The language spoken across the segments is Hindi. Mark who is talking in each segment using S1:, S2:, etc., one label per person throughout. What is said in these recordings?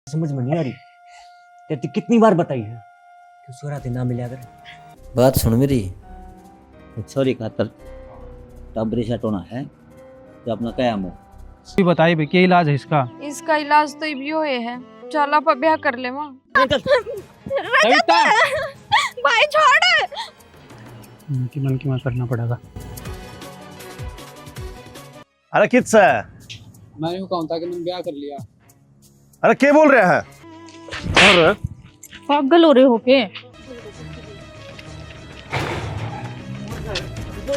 S1: समझ में नहीं आ रही। तेरे कितनी बार बताई है कि सुराते ना मिला कर।
S2: बात सुन मेरी, सॉरी खातर टबरी सेट होना है तो अपना कयाम हो।
S3: बताइए भाई क्या इलाज है इसका?
S4: इसका इलाज तो इबियो है। चल आप ब्याह कर ले मां। भाई छोड़।
S3: मन की मत करना पड़ेगा।
S5: अरे किससे?
S3: मैं यूं कहूं था कि मैंने ब्याह कर लिया।
S5: अरे क्या बोल रहे हैं? अरे
S4: पागल हो रहे हो के?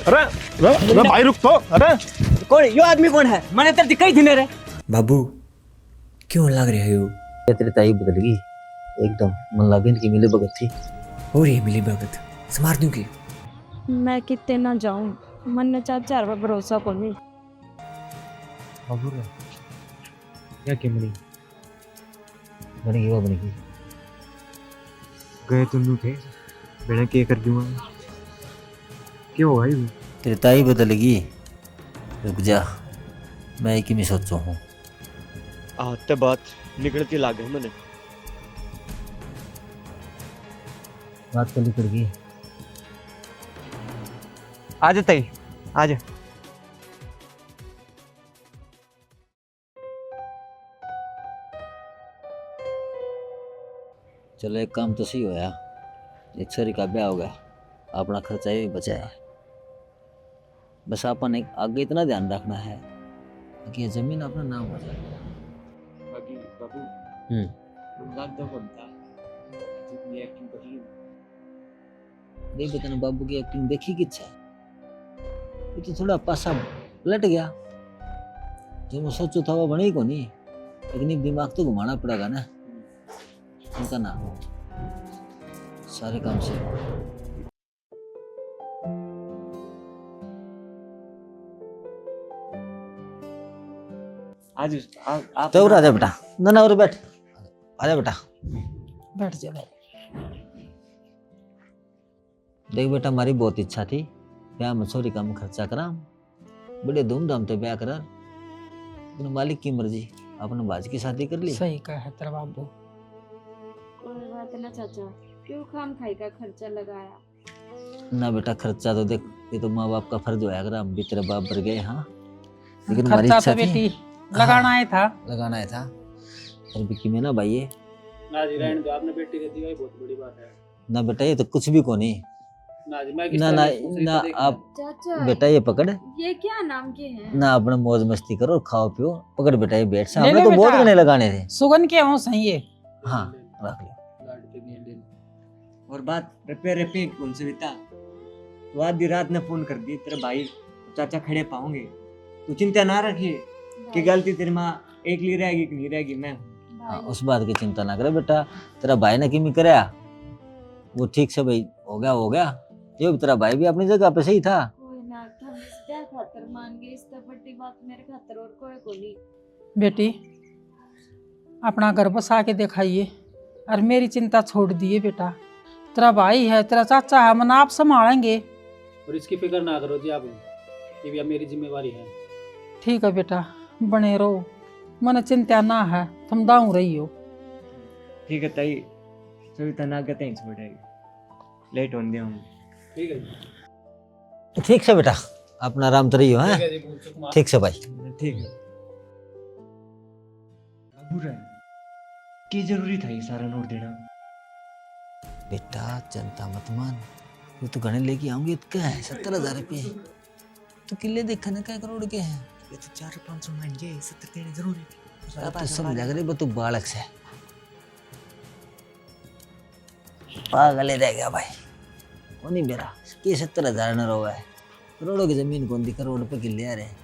S5: अरे भाई रुक तो। अरे
S1: कौन यो आदमी कौन है? मैंने तेरे दिखाई थी रे।
S2: बाबू क्यों लग रहे हो? तेरी ताई बदल गई एकदम, मन लगे इनकी मिली भगत थी और ये मिली भगत समार दूं की।
S4: मैं कितने ना जाऊं, मन ने चाचा पर भरोसा को नहीं।
S1: बाबू रे क्या के मिली
S2: बनेगी वो बनेगी।
S1: गए तुम थे बिना के कर दूंगा। क्यों भाई?
S2: तेरी ताई बदलेगी, रुक जा, मैं एक ही में सोचो हूँ।
S6: आते बात निकलती लागे मैंने।
S2: बात तो निकल गई।
S1: आ जा ताई आ जा।
S2: चलो एक काम तो सही होया, एक छोरी का ब्याह हो गया, अपना खर्चा ही बचाया। बस अपन एक आगे इतना ध्यान रखना है कि ये जमीन अपना नाम हो जाए।
S6: बाकी बाबू दो बनता जितनी एक्टिंग कर ली।
S2: देख बेटा बाबू की एक्टिंग देखी कि अच्छा, ये तो थोड़ा पासा पलट गया। जो मैं सोचो था वो बने ही को नहीं, लेकिन दिमाग तो घुमाना पड़ेगा ना उनका ना सारे काम से।
S1: आज आप
S2: तो आजा बेटा, ना और बैठ, आजा बेटा बैठ जा भाई। देख बेटा हमारी बहुत इच्छा थी ब्याह में छोरी का खर्चा करा, बड़े धूमधाम से ब्याह करा, लेकिन मालिक की मर्जी अपने बाज की शादी कर ली।
S3: सही कहा है तेरा बाबू।
S4: कोई बात ना चाचा, क्यों खाम खाई का खर्चा लगाया?
S2: ना बेटा खर्चा तो देख, ये तो माँ बाप का फर्ज होया कर, हम भी तेरे बाप भर गए। हाँ लेकिन हमारी
S3: खर्चा
S2: इच्छा
S3: तो
S2: थी
S3: बेटी लगाना ही था।
S2: लगाना है था। और बिक्की में ना भाई ये
S3: ना जी रहने दो, आपने बेटी दे दी, बहुत बड़ी बात है।
S2: ना बेटा ये तो कुछ भी को नहीं।
S3: ना जी मैं
S2: ना ना ना आप
S4: चाचा
S2: बेटा ये पकड़
S4: ये क्या नाम के हैं?
S2: ना, अपने मौज मस्ती करो और खाओ पियो। पकड़ बेटा ये बैठ से,
S3: ले
S2: हमने
S3: ले
S2: तो बहुत
S3: बेटा।
S2: गने लगाने थे।
S3: सुगन के हो सही है।
S2: हाँ रख लो।
S1: और बात रपे रपे कौन से बीता तो आधी रात ने फोन कर दी तेरे भाई चाचा खड़े पाओगे। तू चिंता ना रखिए कि गलती तेरी माँ एक ली रहेगी कि नहीं रहेगी। मैं
S2: हाँ, उस बात की चिंता ना करे बेटा, तेरा भाई ने किमी कराया वो ठीक से भाई हो गया। ये भी तेरा भाई भी अपनी जगह पे सही था।
S4: कोई ना था, इस ब्याह खातर मान गए, इस तो बड़ी बात मेरे खातर और कोई को नहीं।
S3: बेटी अपना घर बसा के दिखाइए और मेरी चिंता छोड़ दिए बेटा। तेरा भाई है, तेरा चाचा है, मन आप संभालेंगे।
S7: और इसकी फिक्र ना करो जी आप, ये भी अब मेरी जिम्मेवारी है।
S3: ठीक है बेटा बने रहो, मन चिंता ना है, तुम दाऊ रही हो।
S1: ठीक है ताई, सविता ना कहते हैं छोड़ेगी, लेट होने दिया हूँ।
S7: ठीक है जी।
S2: ठीक से बेटा अपना आराम तो रही हो।
S7: ठीक
S2: है
S7: है जी, भूल चूक माफ।
S2: ठीक से भाई।
S1: ठीक है बाबू रे, की जरूरी था ये सारा नोट देना?
S2: बेटा चिंता मत मान, ये तो गणे लेके आऊंगी। तो क्या है 70,000 रुपये तो किले देखा ना क्या करोड़ के हैं।
S1: ये तो 400-500 महंगे 70 देने जरूरी।
S2: अब तो समझा करे वो तो बालक से पागल ही रह गया भाई। वो नहीं मेरा कि 70,000 न रहा है, करोड़ों की जमीन कौन दी, करोड़ पे किले आ रहे।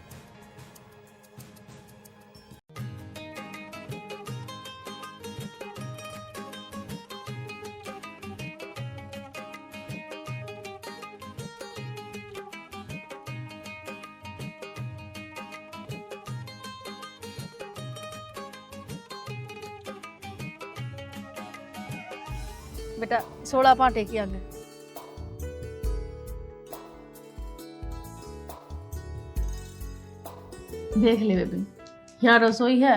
S8: बेटा 16 पाटे की आगे देख ले बेबी, यहाँ रसोई है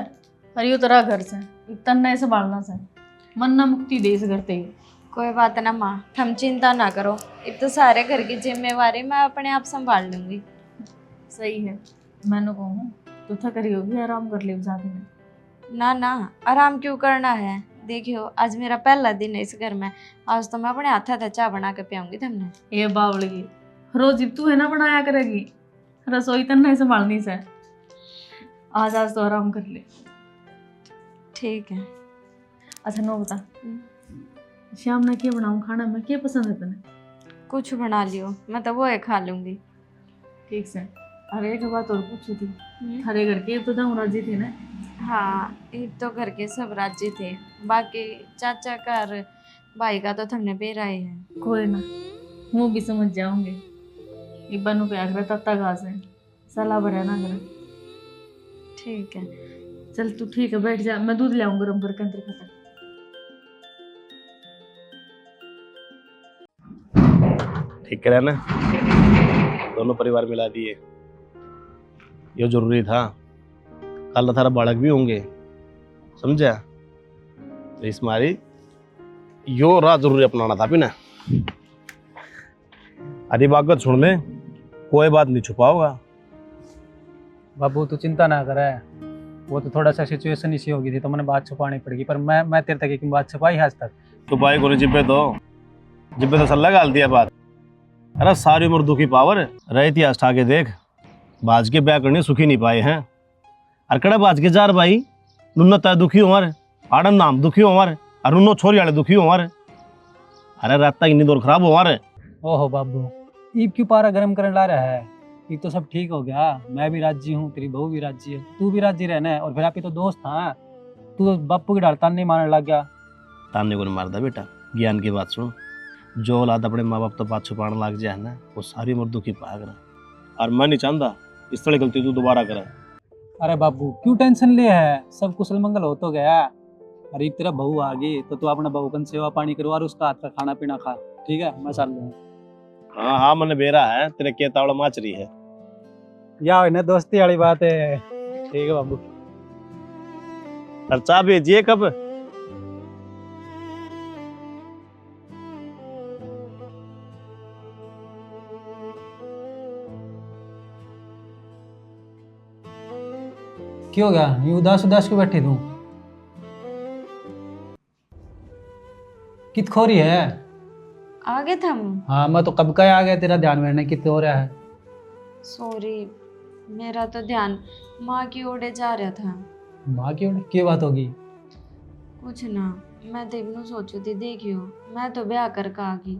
S8: और यूँ तरह घर से तन्ने संभालना से मन ना मुक्ति दे इस घर ते।
S4: कोई बात ना माँ, तुम चिंता ना करो। अब तो सारे घर की जिम्मेवारी मैं अपने आप संभाल लूंगी।
S8: सही है, मैंने कहूँ तो थक रही होगी, आराम कर ले जाके में।
S4: ना ना, आराम क्यों करना है। देखियो आज मेरा पहला दिन है इस घर में। आज तो मैं अपने हाथा से चाय बना के पियाऊंगी तुमने।
S8: ये बावड़गी रोज तू है ना बनाया करेगी, रसोई तन्ने संभालनी से। आज आज तो आराम कर ले।
S4: ठीक है।
S8: अच्छा नो बता, शाम में क्या बनाऊँ खाना में, क्या पसंद है तने?
S4: कुछ बना लियो, मैं तो वो है खा लूंगी।
S8: ठीक से। अरे एक बात और पूछी थी, हरे घर के तो दाऊ राजी थे ना?
S4: हाँ, ईद तो घर के सब राज्य थे, बाकी चाचा का और भाई का तो थमने पे रहे हैं।
S8: कोई ना, वो भी समझ जाऊंगे। इब्बानू पे आगरा तत्ता घास है, सलाह भरा ना करे।
S4: ठीक है।
S8: चल तू ठीक है, बैठ जा, मैं दूध ले आऊँ गरम करके अंदर खाता।
S5: ठीक करा ना, दोनों परिवार मिला दिए। ये जरूरी था, कल थारा बालक भी होंगे, समझा? तो इस मारी यो राह जरूरी अपनाना था भी ना। अरे बात सुन ले, कोई बात नहीं छुपाओगा।
S7: बाबू तू चिंता ना करे, वो तो थोड़ा सा सिचुएशन इसी होगी थी तो मैंने बात छुपानी पड़ेगी, पर मैं तेरे तक एक बात छुपाई है आज तक।
S5: तो भाई को जिब्बे तो सल्ला गाल दिया बात। अरे सारी उम्र दुखी पावर रहे इतिहास ठा के देख, बाज के ब्याह करने सुखी नहीं पाए हैं। अरे कड़ा बाज के जार भाई, नुन्ना तय दुखी हो हमारे, आड़न नाम दुखी हो हमारे, और नुन्नो छोरी वाले दुखी हो हमारे। अरे रात तक इतनी दौर खराब हो हमारे।
S7: ओहो बाबू, ईब क्यों पारा गर्म करने ला रहा है? ये तो सब ठीक हो गया, मैं भी राजी हूँ, तेरी बहू भी राजी है, तू भी राजी रहना। और फिर आप ही तो दोस्त था, तू तो बापू की डालता नहीं मारने लग गया।
S5: ताने को नहीं मारता बेटा, ज्ञान की बात सुन। जो औलाद अपने माँ बाप तो बात छुपाने लग जाए ना, वो सारी उम्र दुखी पाएगा। और मैं नहीं चाहता इस तरह गलती तू दोबारा करे।
S7: अरे बाबू क्यों टेंशन ले है, सब कुशल मंगल हो तो गया। अरे तेरा बहू आ गई तो तू अपना बहू का सेवा पानी करवा और उसका हाथ का खाना पीना खा, ठीक है? मैं चल लूँगा।
S5: हाँ हाँ, मैंने बेरा है, तेरे के तावड़ा माच रही है।
S7: या ना दोस्ती वाली बात है। ठीक है बाबू।
S5: खर्चा भेजिए कब?
S7: क्यों हो गया, ये उदास उदास क्यों बैठी तू? कित खो रही है?
S4: आगे थम।
S7: हाँ मैं तो कब का ही आ गया, तेरा ध्यान में नहीं कित हो रहा है।
S4: सॉरी, मेरा तो ध्यान माँ की ओर जा रहा था।
S7: माँ की ओर क्या बात होगी?
S4: कुछ ना, मैं तो इबनू सोचू थी, देखियो मैं तो ब्याह कर आ गई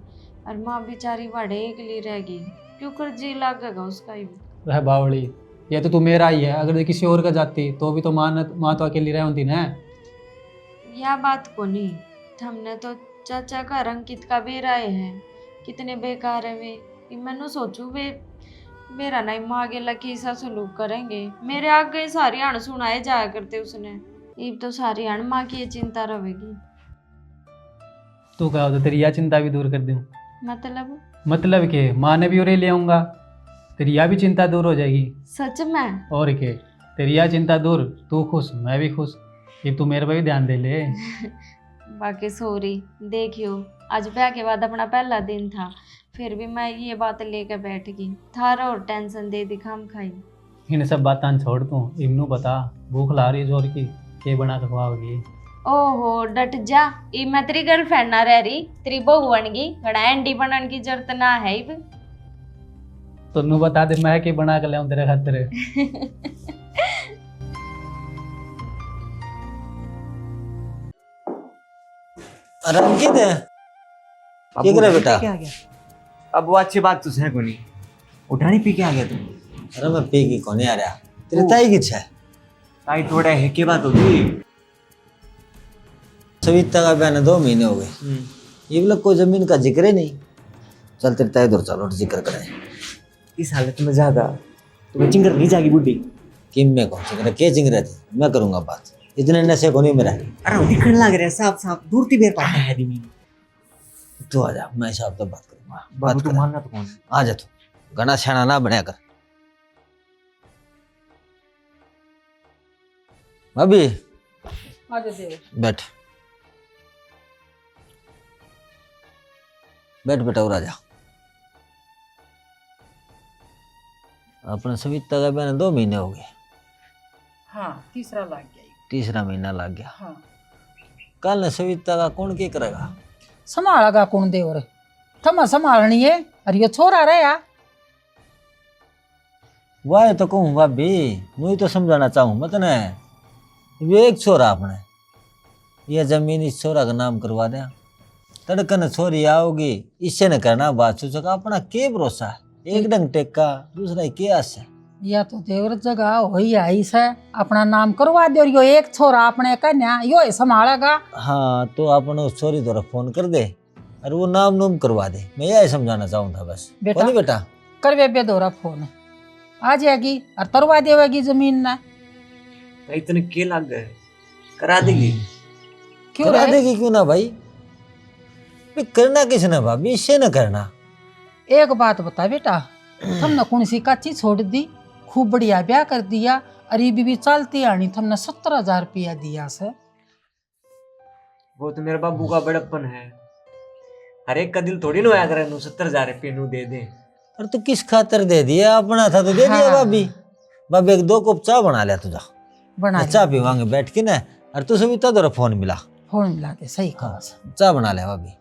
S4: और माँ बेचारी वाड़े एकली रह गई, क्यों कर जी लागेगा उसका ही।
S7: वह बावड़ी, ये तो तू मेरा ही है, अगर किसी और का जाती तो भी तो माँ तो अकेली रह होती ना।
S4: यह बात को नहीं, हमने तो चाचा का रंग कित का बेराए हैं, कितने बेकार है वे। मैनू सोचू वे मेरा नहीं माँ आगे लकी सा सलूक करेंगे, मेरे आगे सारी अण सुनाए जाया करते उसने। इब तो सारी अण माँ की ये चिंता रहेगी।
S7: तू कहो तो तेरी यह चिंता भी दूर कर दूं। मतलब के माँ ने भी उरे ले आऊंगा, तेरी यह भी चिंता दूर हो जाएगी।
S4: सच में?
S7: और के, तेरी यह चिंता दूर, तू खुश मैं भी खुश। ये तू मेरे पे भी ध्यान दे ले।
S4: बाकी सॉरी, देखियो आज ब्याह के बाद अपना पहला दिन था, फिर भी मैं ये बात लेकर बैठ गई, थारा और टेंशन दे दी खाम खाई।
S7: इन सब बातां छोड़ तू, इमनू बता भूख ला रही जोर की, के बना के खवाओगी?
S4: ओहो डट जा, ई मैं तेरी गर्लफ्रेंड ना रह रही, तेरी बहू बन गई, घड़ा एंडी बनने की जरूरत ना है इब।
S7: तो नू बता दे, मैं के बना के लाऊं तेरे खातिर।
S2: रंकित क्या करे बेटा?
S1: क्या गया? अब वो अच्छी बात तो है को नहीं, उठानी पी के आ गया तुम?
S2: अरे मैं पी की कौन आ रहा, तेरे ताई की इच्छा है।
S1: ताई थोड़ा है की बात होगी।
S2: सविता का बयान 2 महीने हो गए, ये लोग कोई जमीन का जिक्र ही नहीं। चल तेरे ताई दूर चलो जिक्र करे।
S1: इस हालत में ज्यादा तुम्हें चिंगर नहीं जाएगी बुढ़ी।
S2: किम में कौन चिंगरा, के चिंगरा थी, मैं करूंगा बात, इतने नशे को नहीं मेरा।
S1: अरे दिखने लग रहा है साफ साफ, दूर ती बेर पाता है आदमी।
S2: तू आ जा, मैं हिसाब से बात करूंगा।
S1: बाबू तू मानना तो कौन?
S2: आ जा, तू घना छाना ना बनया कर। भाभी
S3: आजा देवर।
S2: बैठ बैठ बेटा और आजा। अपने सविता का बहन 2 महीने हो गए।
S3: हाँ तीसरा लग गया।
S2: तीसरा महीना लग गया।
S3: हाँ
S2: कल ने सविता का कौन क्या करेगा?
S3: संभालेगा कौन देवर? थमा संभालनी है और ये छोरा रहे या
S2: वाह तो कहूँ भाभी, मुझे तो समझाना चाहूँ मत न। ये एक छोरा अपने, ये जमीन इस छोरा का नाम करवा दे। तड़कन छोरी आओगी, इससे न करना बात सोचो का अपना के भरोसा है। एक डंग टेका दूसरा के आस है।
S3: या तो देवर जगह हो ही आई से अपना नाम करवा दे और यो एक छोरा अपने कन्या यो ही संभालेगा।
S2: हाँ तो अपन उस छोरी द्वारा फोन कर दे और वो नाम नूम करवा दे। मैं यही समझाना चाहूँ था बस।
S3: बेटा,
S2: बोली बेटा
S3: करवे बेदोरा फोन आ जाएगी और तरवा देवेगी जमीन ना।
S1: तो इतने के लग गए, करा देगी।
S3: क्यों
S2: करा
S3: रे?
S2: देगी क्यों ना भाई? भी करना किसने भाभी, इससे न करना।
S3: एक बात बता बेटा, तुमने कौन सी का चीज छोड़ दी? खूब बढ़िया ब्याह कर दिया, अरे बीबी चलती आनी तुमने 17,000 रुपया दिया से।
S1: वो तो मेरे बाबू का बड़प्पन है। हर एक का दिल थोड़ी ना होया करे 70,000 रुपये नू दे दे।
S2: और तू किस खातर दे दिया? अपना था तो दे दिया
S3: हाँ।
S2: भाभी। भाभी एक 2 कप चाय बना लिया तुझा,
S3: बना
S2: चाय पीवांगे बैठ के ना। और तू सविता तेरा फोन मिला,
S3: फोन मिला के सही कहा से।
S2: चाय बना लिया भाभी।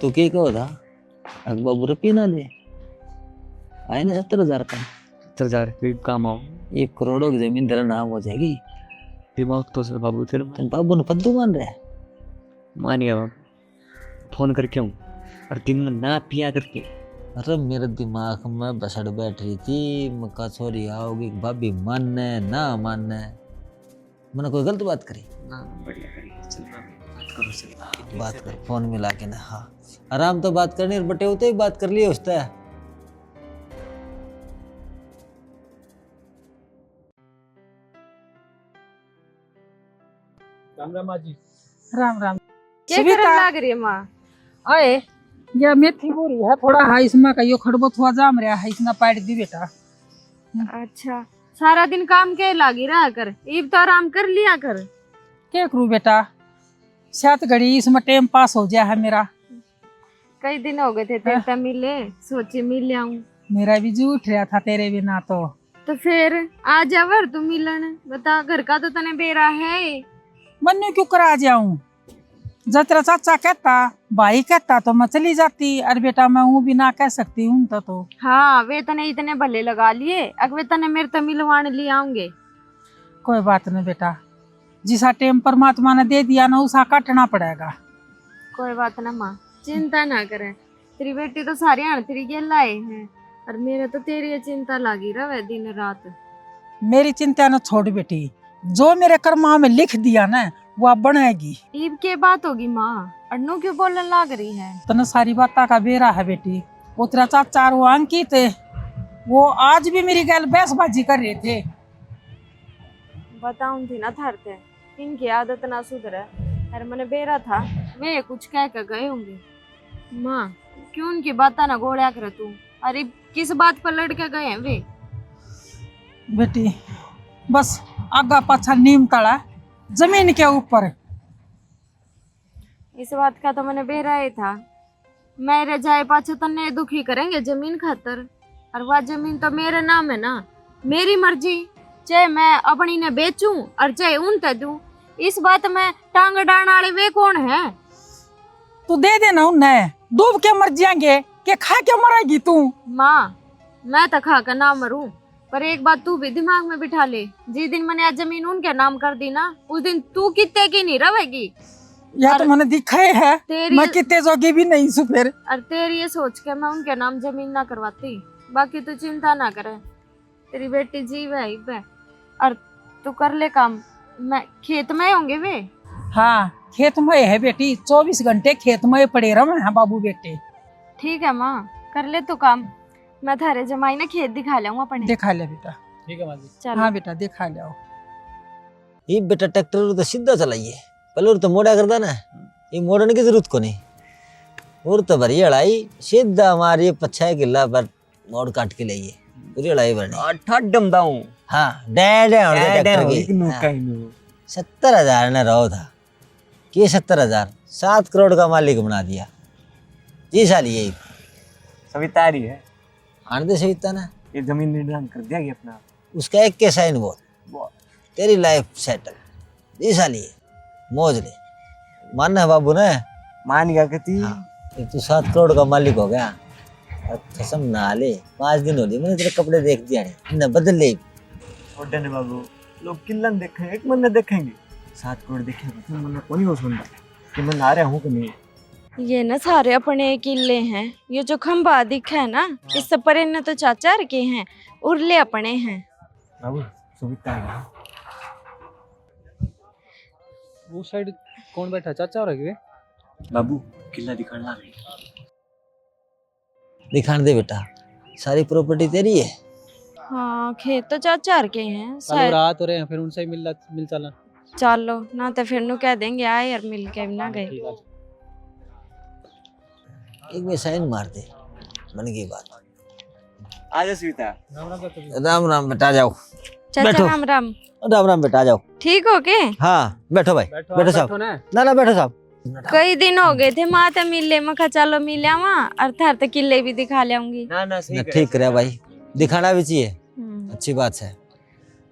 S2: तू क्या कहो था? अग बाबू रुपये ना ले आए ना 70,000 का।
S6: 70,000 रुपये काम आओ।
S2: 1 करोड़ की जमीन तेरा नाम हो जाएगी।
S6: दिमाग तो सर बाबू तेरे
S2: तुम बाबू ने पद्दू मान रहे।
S6: मान गया बाबू, फोन करके हूँ और दिन में ना पिया करके।
S2: अरे मेरे दिमाग में बसड़ बैठ रही थी, मक्का छोरी आओगी भाभी मानने ना मानने। मैंने कोई गलत बात करी?
S6: ना बढ़िया बढ़िया, चल बात करो सर।
S2: बात कर फोन मिला के ना। हाँ आराम तो बात करनी, और बटे होते ही बात कर लिए उससे।
S7: राम राम जी।
S3: राम राम।
S4: क्या करने लग रही है माँ?
S3: आए या मेथी बोरी है थोड़ा हा इसमें का यो खड़बो थोड़ा जाम रहा है इसना पाट दी बेटा।
S4: अच्छा, सारा दिन काम के लागी रहा कर, ईब तो आराम कर लिया कर।
S3: क्या करूं बेटा, 7 घड़ी इसमें टाइम पास हो गया है मेरा।
S4: कई दिन हो गए थे तेरे से मिले, सोचे मिल आऊं।
S3: मेरा भी जी उठ रहा था तेरे बिना तो
S4: फिर आ जावर तू मिलन। बता, घर का तो तने बेरा है।
S3: मन्नू क्यों करा जाऊं? जब तेरा चाचा कहता भाई कहता तो मैं चली जाती। अरे बेटा मैं हूँ भी ना कह सकती हूँ तो
S4: हाँ, वे तने इतने भले लगा लिए, अब वे तने मेरे तो मिलवाने ले आऊंगे।
S3: कोई बात नहीं बेटा, जिसा टाइम परमात्मा ने दे दिया ना उसा काटना पड़ेगा।
S4: कोई बात ना माँ, चिंता ना करे। तेरी बेटी तो सारे आने तेरी गेल लाए हैं और मेरे तो तेरी चिंता लगी रहे दिन रात।
S3: मेरी चिंता न छोड़ बेटी, जो मेरे कर्मा में लिख दिया ना वो बनेगी।
S4: ईब के बात होगी माँ, अन्नू क्यों बोलने लग रही है?
S3: तने सारी बात का बेरा है बेटी। वो तेरा चाचा और वो अंकित वो आज भी मेरी गैल बहसबाजी कर रहे थे।
S4: बताऊं थी ना थरते, इनकी आदत ना सुधरे। अरे मैंने बेरा था वे कुछ कह कर गए होंगे। माँ क्यों उनकी बात ना गोड़ा कर तू? अरे किस बात पर लड़के गए हैं वे?
S3: बेटी बस आगा पाछा नीम तड़ा जमीन के ऊपर।
S4: इस बात का तो मैंने बेरा ही था। मेरे जाए पाछे तन्ने दुखी करेंगे जमीन खातर, और वह जमीन तो मेरे नाम है ना, मेरी मर्जी। चाहे मैं अपनी ने बेचूं और चाहे उन ते दूं, इस बात में टांग डाण वाले वे कौन है?
S3: तू दे देना उन्हें, डूब के मर जाएंगे कि खा के मरेगी तू?
S4: माँ मैं तो खा कर ना मरूं, पर एक बात तू भी दिमाग में बिठा ले, जिस दिन मैंने आज जमीन उनके नाम कर दी ना, उस दिन तू कितने की नहीं रहेगी।
S3: या तो मैंने दिखाए है
S4: तेरी
S3: मैं कितने जोगी भी नहीं सु फिर।
S4: और तेरी ये सोच के मैं उनके नाम जमीन ना करवाती। बाकी तू चिंता ना करे, तेरी बेटी जीव है इब है। और तू कर ले काम, मैं खेत में होंगे वे।
S3: हाँ खेत में है बेटी, 24 घंटे खेत में पड़े रहे हैं बाबू बेटे।
S4: ठीक है माँ, कर ले तू काम। मैं थारे जमाई ने खेत दिखा लाऊंगा अपने।
S3: दिखा ले बेटा।
S7: ठीक है माँ जी।
S4: चल
S3: हाँ बेटा दिखा ले।
S2: ये बेटा ट्रैक्टर तो सीधा चलाइए, पहले तो मोड़ा करता ना, ये मोड़ने की जरूरत को नहीं। और तो भरी अड़ाई सीधा हमारे 5 किला पर मोड़ काट के लाइए, पूरी अड़ाई भरनी।
S1: ठड्डम दाऊं
S2: हाँ डैड है ट्रैक्टर की।
S1: हाँ।
S2: 70,000 ने रहो था कि 70,000 7 करोड़ का मालिक बना दिया। जी साली यही
S1: सविता आ रही है,
S2: आने दे सविता ने,
S1: ये जमीन निर्धारण कर दिया गया अपना।
S2: उसका एक के साइन बहुत तेरी लाइफ सेटल। जी साली मौज ले, मानना है बाबू ने।
S1: मान गया कहती।
S2: हाँ, ये तू 7 करोड़ का मालिक हो गया। और कसम ना ले, 5 दिन हो गए मैंने तेरे कपड़े देख दिया नहीं, इन्हें बदल ले।
S1: छोटे ने बाबू, लोग किल्लन देखेंगे, एक मन देखेंगे, 7 करोड़ देखेंगे, तो मन को नहीं हो सुनता कि मैं आ रहा हूँ कि नहीं।
S4: ये ना सारे अपने किले हैं, ये जो खंबा दिखा है ना, इससे परे न तो चाचा के हैं, उरले अपने हैं।
S1: बाबू सुविधा है।
S7: वो साइड कौन बैठा, चाचा हो रहे?
S1: बाबू किला दिखाना है।
S2: दिखाने दे बेटा, सारी प्रॉपर्टी तेरी है।
S4: हाँ खेत तो चाचा के हैं
S7: कल
S4: शायद।
S7: रात हो रहे हैं, फिर उनसे ही मिल चला।
S4: चलो ना तो फिर नु कह देंगे आए यार मिल के ना गए।
S7: ठीक है।
S2: एक में साइन मार दे, बन गई बात।
S1: आ जा सुविधा।
S2: राम राम बेटा, जाओ
S4: चाचा
S2: बैठो।
S4: राम राम।
S2: राम राम बेटा, जाओ।
S4: ठीक हो के?
S2: हाँ बैठो भाई, बैठो साहब। ना बैठो साहब।
S4: कई दिन हो गए थे माता मिले, मैं कहा चलो मिल आवा अर्थात तो किले भी दिखा लाऊंगी।
S1: ना ना सही
S2: ठीक करे भाई, दिखाना भी चाहिए, अच्छी बात है।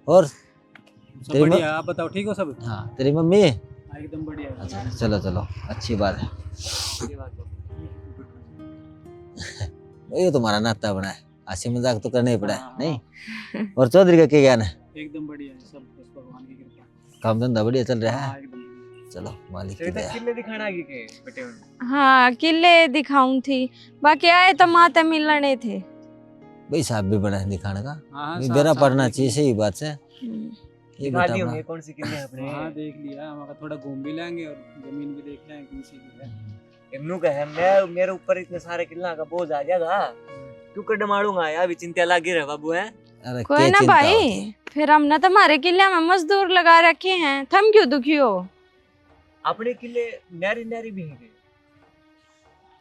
S2: और तेरी
S7: बढ़िया, आप बताओ ठीक हो सब?
S2: हाँ तेरी मम्मी?
S7: एकदम बढ़िया।
S2: अच्छा चलो चलो, अच्छी बात है। ये तुम्हारा नाता बना है, हंसी मजाक तो करना ही पड़ा है नहीं। और चौधरी का क्या ज्ञान है?
S7: एकदम बढ़िया है सब, बस भगवान की कृपा।
S2: काम धंधा बढ़िया चल रहा है?
S7: एकदम।
S2: चलो मालिक की
S1: सुविधा
S2: दया।
S1: किले दिखाना आगे के बेटे में।
S4: हाँ किले दिखाऊं थी, बाकी आए तो माता मिलने थे।
S2: भाई साहब भी बड़ा है दिखाने का,
S7: हाँ,
S2: बेरा पड़ना चाहिए, सही बात है। ये
S1: दिखा
S2: बेटा
S1: दिए
S2: अपना
S1: होंगे कौन सी किले अपने।
S7: हाँ देख लिया, हम थोड़ा घूम भी लेंगे और जमीन भी देख लेंगे कौन सी है।
S1: इमनू का है, मैं मेरे ऊपर इतने सारे किला का बोझ आ जाएगा, क्यों कर डमाड़ूंगा यार, अभी चिंता लगी रहे बाबू है।
S2: अरे
S4: कोई
S2: क्या
S4: ना
S2: चिंता
S4: भाई,
S2: होती है?
S4: फिर हमने तुम्हारे किले में मजदूर लगा रखे हैं, थम क्यों दुखी हो?
S1: अपने किले न्यारी न्यारी भी हैं।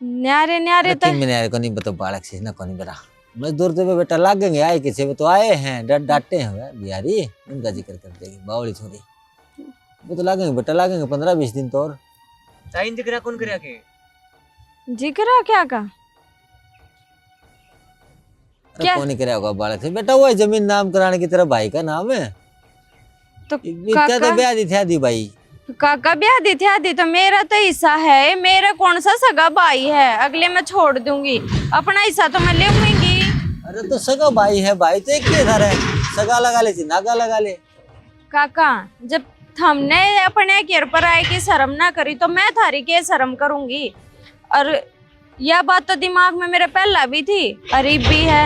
S4: न्यारे न्यारे तो
S2: मैंने यार को नहीं बता, बालक से ना कोनी बेटा, मजदूर तो बेटा लागेंगे, आए किसी वो तो आए हैं, डांटे हैं वे बिहारी, उनका जिक्र कर देगी बावली थोड़ी, वो तो लागेंगे बेटा, लागेंगे 15-20 दिन तो। और
S1: टाइम जिक्र कौन करे के?
S4: जिक्र क्या का? क्या?
S2: कौन करे होगा बालक से बेटा, वो है जमीन नाम कराने की तरह भाई का नाम है
S4: तो
S2: इतना तो
S4: काका
S2: ब्याह दी थी आदि भाई।
S4: काका ब्याह दी थी आदि तो मेरा तो हिस्सा है, मेरा कौन सा सगा भाई है, अगले मैं छोड़ दूंगी, अपना हिस्सा तो मैं ले लूंगी।
S2: अरे तो सगा भाई है, भाई तो एक ही घर है, सगा लगा ले नागा लगा ले।
S4: काका जब हमने अपने घेर पर आए की शर्म ना करी तो मैं थारी के शर्म करूंगी। और यह बात तो दिमाग में मेरे पहला भी थी, अरीब भी है,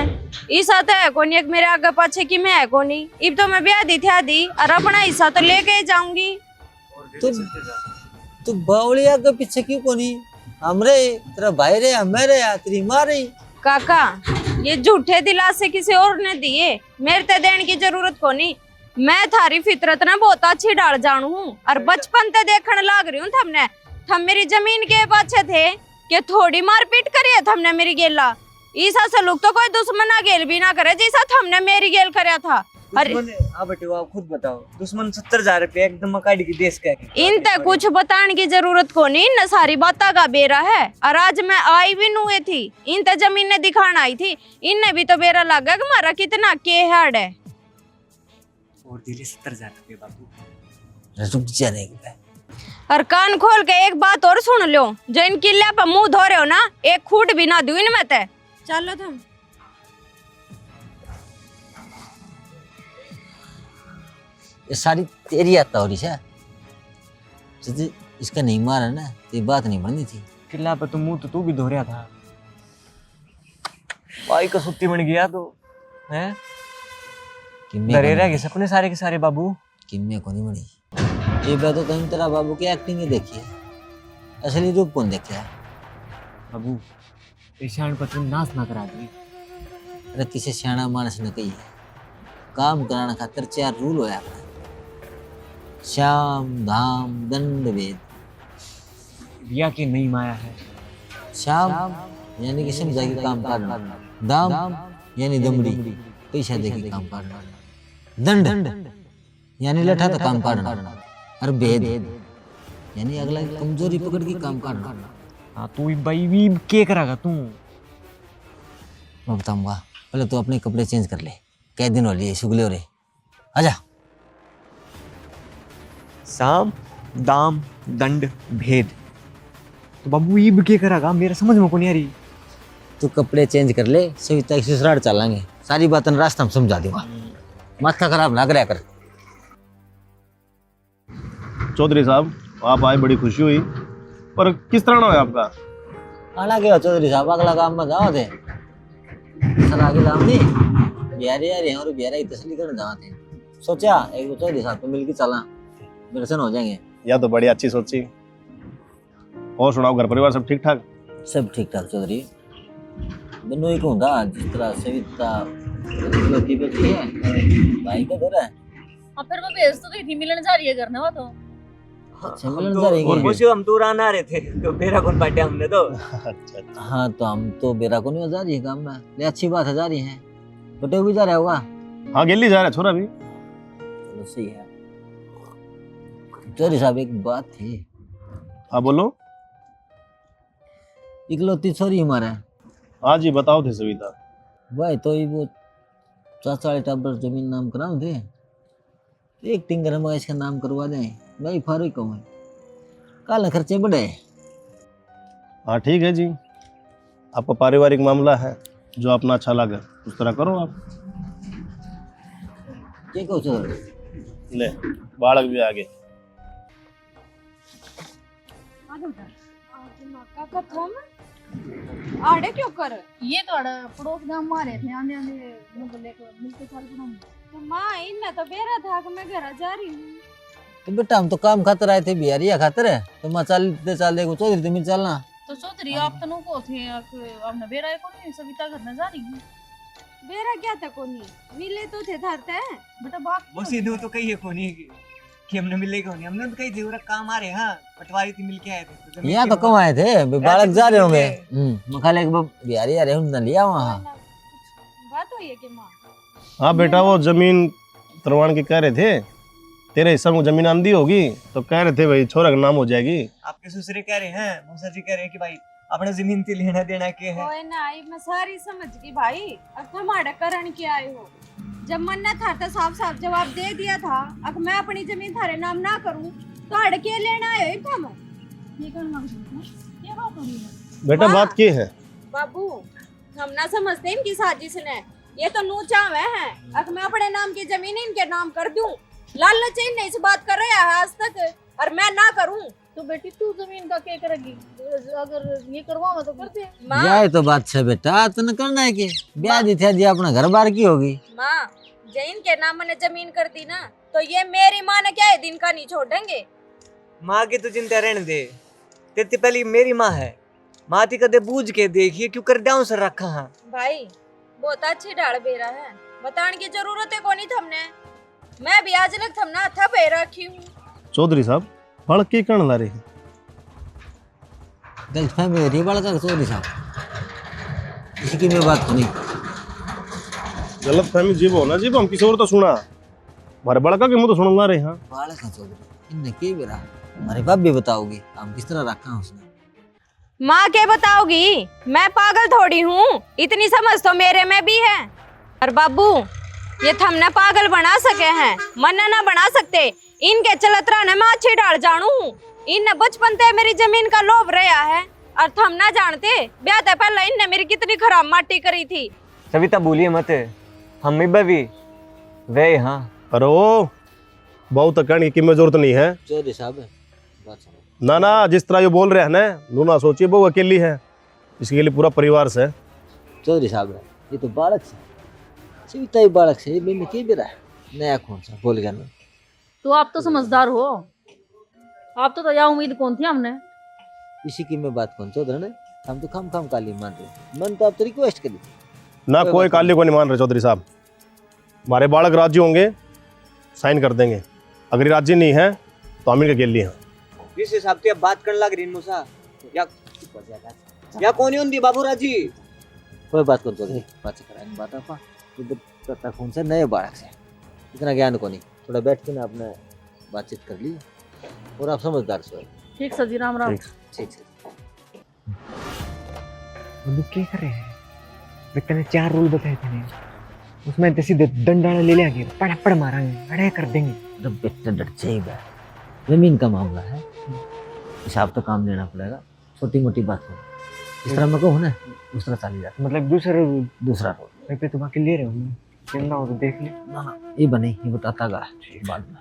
S4: इस आता है कौन एक मेरे आगे पाछे की मैं है कौन ही, इब तो मैं ब्याह दी थी आदि और अपना हिस्सा तो लेके जाऊंगी।
S2: तू बावली आगे पीछे क्यों कोनी, हमरे तेरा भाई रे, हमेरे तेरी माँ रही।
S4: काका ये झूठे दिलासे किसी और ने दिए, मेरे ते देने की जरूरत को नहीं, मैं थारी फितरत ना बहुत अच्छी डाल जानू हूँ और बचपन ते देखने लाग रही हूँ। थमने थम मेरी जमीन के पाछे थे कि थोड़ी मारपीट करी है थमने मेरी गेला, ईसा से लोग तो कोई दुश्मना गेल भी ना करे जैसा थमने मेरी गेल करया था। अरे
S1: हाँ बेटे आप खुद बताओ, दुश्मन 70,000 रुपये एकदम मकाड़ी की देश का है।
S4: इन तक कुछ बताने की जरूरत को नहीं, न सारी बाता का बेरा है। और आज मैं आई भी नुए थी, इन तक जमीन ने दिखाना आई थी, इनने भी तो बेरा लगा कि हमारा कितना के हार्ड है।
S1: और दिले 70,000 रुपये बाबू,
S2: रुक जाने की बात।
S4: और कान खोल के एक बात और सुन लो, जो इन किले पर मुंह धो रहे हो ना, एक खूट भी ना दूं इनमें ते। चलो तुम
S2: ये सारी तेरी आता हो रही है, यदि इसका नहीं मारा ना तो ये बात नहीं बननी थी।
S1: किला पर तुम मुंह तो तू भी धो रहा था, भाई का सुत्ती बन गया तो है डरे रह गए सपने सारे के सारे बाबू।
S2: किन्ने को नहीं बनी ये बात तो कहीं तेरा बाबू की एक्टिंग ही देखी है, असली रूप कौन देखा है
S1: बाबू? ईशान पर तुम नाश ना करा दी।
S2: अरे किसी सियाणा मानस ने कही है, काम कराने खातर 4 रूल होया अपने, श्याम धाम दंड वेद।
S1: रिया की नई माया है।
S2: श्याम यानी कि समझा के काम करना, दाम यानी दमड़ी पैसा दे के काम करना, दंड यानी लठा तो काम करना, और भेद यानी अगला की कमजोरी पकड़ के काम करना।
S1: हाँ तू भाई भी क्या करेगा तू?
S2: मैं बताऊंगा, पहले तो अपने कपड़े चेंज कर ले, कै दिन हो लिए शुगले हो रहे। आजा।
S1: साम दाम दंड भेद, तो बाबू ये क्या करेगा मेरे समझ में को नहीं आ रही।
S2: तू कपड़े चेंज कर ले, सविता की ससुराल चलेंगे, सारी बातें रास्ता में समझा दूंगा, माथा खराब ना करे कर।
S5: चौधरी साहब आप आए, बड़ी खुशी हुई, पर किस तरह ना है आपका?
S2: आना क्या चौधरी साहब, अगला काम में जाओ थे सर, आगे काम नहीं बिहारी यार हैं और बिहारी की तसली करने जाओ थे। सोचा एक दो चौधरी साहब तो मिलके चला, दर्शन हो जाएंगे।
S5: या तो बड़ी अच्छी सोची। और सुनाओ, घर परिवार सब ठीक ठाक?
S2: सब ठीक ठाक चौधरी, दोनों ही को था, जिस तरह सविता लड़की बेटी है, भाई का घर है।
S8: अब फिर वो भेज तो थी मिलने जा रही है घर में वो तो।
S2: अच्छा मिलन जा रही है।
S1: हम तो रान आ रहे थे तो बेरा कौन पाटे हमने तो।
S5: अच्छा।
S2: हाँ तो हम तो बेरा को नहीं जा रही है काम में, ले अच्छी बात है, जा रही है। बटे भी जा रहा होगा।
S5: हाँ गिल्ली जा रहा है छोरा भी।
S2: चलो सही है। चौधरी साहब एक बात थी।
S5: हाँ बोलो।
S2: इकलौती छोरी हमारा है।
S5: हाँ जी बताओ थे सविता।
S2: भाई तो ही वो 40 टाबर जमीन नाम कराओ थे, एक टिंगर हम इसका नाम करवा दें, भाई फारूक कहूँ काला खर्चे बढ़े।
S5: हाँ ठीक है जी, आपका पारिवारिक मामला है, जो अपना अच्छा लगे उस तरह करो आप।
S2: ये कहो चौधरी।
S5: ले बालक भी आगे।
S4: आड़े क्यों कर?
S8: ये तो अड़ा पड़ोस गांव में आ रहे थे, आने आने मिलके चल पड़ा।
S4: तो माँ इन्ना तो बेरा था कि मैं घर जा रही हूँ।
S2: तो बेटा हम तो काम खातर आए थे, बिहारिया खातर है, तो मैं चल देखो चौधरी तुम चलना।
S8: तो चौधरी आप तनु को थे, आपने बेरा को नहीं सविता घर में जा रही है।
S4: बेरा क्या था कोनी मिले तो थे धरते हैं
S8: बेटा बात
S1: वो सीधे तो कही है कोनी कि हमने मिले कोनी, हमने तो कही थी वो काम आ रहे। हाँ पटवारी थी मिल के आए थे तो
S2: यहाँ तो कम आए थे, बालक जा रहे होंगे। मखाले बिहारी आ रहे उन्होंने लिया वहाँ।
S4: बात हुई है कि माँ।
S5: हाँ बेटा वो जमीन तरवान के कह रहे थे, तेरे हिस्सा में जमीन आंधी होगी, तो कह रहे थे भाई छोरा का नाम हो जाएगी।
S1: आपके ससुरे कह रहे हैं, मौसा जी कह रहे हैं कि भाई अपने जमीन थी लेना देना के है।
S4: कोई ना आई मैं सारी समझ गई भाई। अब तुम्हारा करण क्या आए हो? जब मन्नत था तो साफ साफ जवाब दे दिया था, अब मैं अपनी जमीन थारे नाम ना करूं तो अड़ के लेना आए हो तुम।
S8: ये करना ये बात हो रही है
S5: बेटा
S4: हाँ।
S5: बात की है
S4: बाबू हम ना समझते इनकी साजिश ने, ये तो नू चावे हैं अब मैं अपने नाम की जमीन इनके नाम कर दूं। लालच इनने इस बात कर रहा है आज तक, और मैं ना करूं
S8: तो बेटी तू जमीन का क्या करेगी? अगर ये करवाओ तो करते हैं।
S4: माँ
S2: यह तो बात है बेटा, तो न करना है कि ब्याह दी थी जी अपना घर बार की होगी।
S4: माँ जैन के नाम मैंने जमीन कर दी ना, तो ये मेरी माँ ने क्या है दिन का नहीं छोड़ेंगे।
S1: माँ की तो चिंता रहने दे, तेरे पहले मेरी माँ है, माँ थी कदे बूझ के देखिए क्यों कर डाउन सर रखा। हाँ
S4: भाई बहुत अच्छी डाल बेरा है, बताने की जरूरत है कोनी थमने, मैं भी आज लग थमना था बे रखी हूँ।
S5: चौधरी साहब बालक की कर्ण ला रहे हैं।
S2: गलतफहमी हो रही है बालक चौधरी साहब, किसी की मैं बात नहीं।
S5: गलत फहमी जीव हो ना जीव, हम किसी और तो सुना, हमारे बड़का के मुंह तो सुनूंगा रहे। हाँ
S2: बालक है चौधरी, इनने की बेरा हमारे बाप भी बताओगी हम किस तरह रखा उसने।
S4: माँ के बताओगी, मैं पागल थोड़ी हूँ, इतनी समझ तो मेरे में भी है। और बाबू ये थमने पागल बना सके हैं, मन ना बना सकते। इनके चलतरा ने मैं अच्छी डाल जानू हूँ, इन बचपन से मेरी जमीन का लोभ रहा है, और थम ना जानते ब्याह से पहले इनने मेरी कितनी खराब माटी करी थी।
S1: सविता भूलिए मत, हम भी वे। हाँ
S5: पर वो बहुत कहने की मैं जरूरत नहीं है।
S2: चौधरी साहब बात सुनो।
S5: ना ना जिस तरह ये बोल रहे हैं ना, नू ना सोचिए वो अकेली है, इसके लिए पूरा परिवार से।
S2: चौधरी साहब ये तो बालक से, सविता ही बालक से, मैं की बेरा है नया कौन सा बोल गया ना।
S8: तो आप तो समझदार हो, आप तो यह उम्मीद कौन थी हमने।
S2: इसी की मैं बात कौन चौधरी ने, हम तो खम काली मान रहे, मन तो आप तो रिक्वेस्ट करी
S5: ना कोई काली को नहीं मान रहे चौधरी साहब, हमारे बालक राज्य होंगे साइन कर देंगे, अगर राज्य नहीं है तो हम इनके गेली हैं।
S1: जिस हिसाब से अब बात करने लग रही मूसा या कौन होंगी बाबूराज जी।
S2: कोई बात कर चौधरी, बात से कराएंगे बात आपा कौन से नए बालक से, इतना ज्ञान को नहीं, थोड़ा बैठ के ना अपने बातचीत कर ली और आप समझदार से हो।
S8: ठीक सर जी, राम राम।
S2: ठीक है।
S1: बंदूक क्या कर रहे हैं? बेटा ने 4 रूल बताए थे नहीं, उसमें तो सीधे डंडा ले ले आगे पड़ पड़ मारेंगे, अड़े कर देंगे।
S2: जब बेटे डर जाएगा, जमीन का मामला है, हिसाब तो काम लेना पड़ेगा, छोटी मोटी बात हो। जिस तरह मैं कहूँ ना उस तरह चली जाती।
S1: मतलब दूसरा रूल
S2: दूसरा रोड
S1: पे तुम अकेले रहो, जिंदा हो तो देख ले।
S2: ना ये बने, ये बताता गा बाद में।